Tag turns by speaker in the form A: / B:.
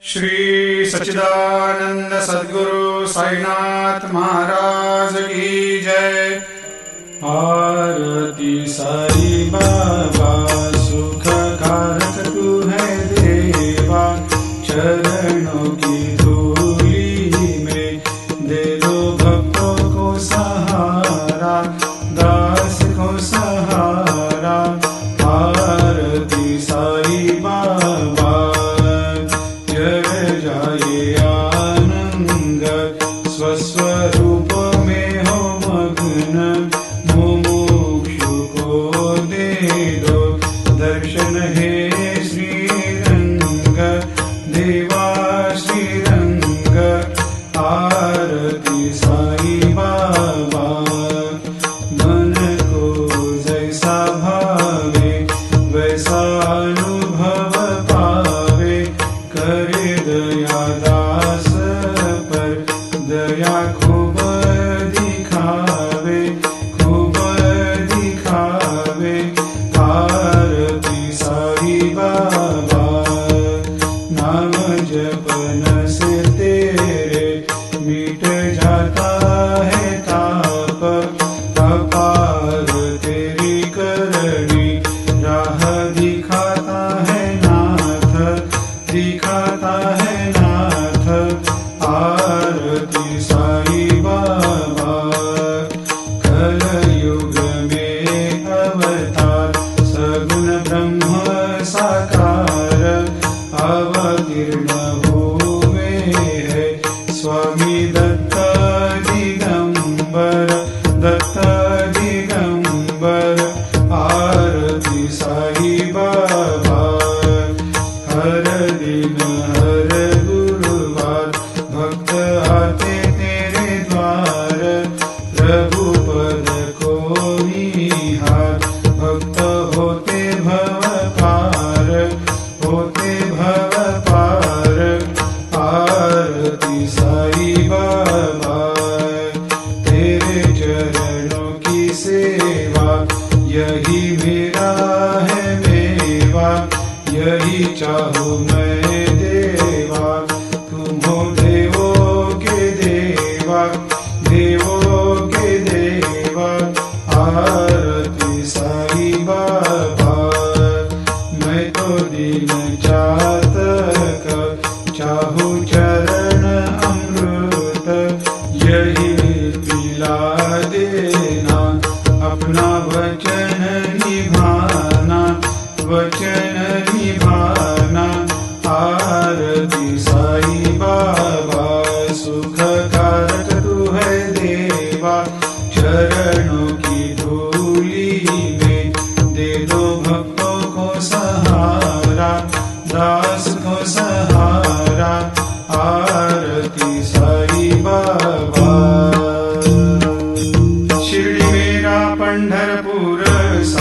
A: श्री सच्चिदानंद सद्गुरु साईनाथ महाराज की जय। आरती साई बाबा सुख कारक तू है देवा, चरणों की धूली में दे दो भक्तों को सहारा, दास को सहारा। आरती साई बाबा जय जाए आनंद, स्वस्वरूप में हो मग्न, मुमुक्षु को दे दो दर्शन हे श्रीरंग, देवा श्रीरंग। आरती साई बाबा मन को जैसा भावे वैसा अनुभव पावे, करे दया दास पर दया खूब दिखावे, खूब दिखावे। आरती साई बाबा नाम जपन से तेरे मिट जाता है ताप, अपार तेरी करनी राह दिखाता है नाथ, दिखाता है नाथ। आरती साई बाबा कलयुग में अवतार, सगुण ब्रह्म साकार अवतीर्ण हुए है स्वामी दत्त दिगंबर, दत्त दिगंबर। आरती साई बाबा हर दिन हर गुरुवार भक्त आते तेरे द्वार, रघुपद को निहार भक्त होते भव पार, होते भव पार। आरती साई बाबा तेरे चरणों की सेवा, यही मेरा है मेवा, यही चाहूँ मैं देवा। तुम हो देवों के देवा, देवों के देवा। आरती साई बाबा मैं तो दीन चातक, चाहूँ चरण अमृत, यही पिला देना, अपना वचन निभाना, वचन निभाना। आरती साई बाबा सुख कारक तू है देवा, चरणों की धूली में दे दो भक्तों को सहारा, दास को सहारा। आरती साई बाबा।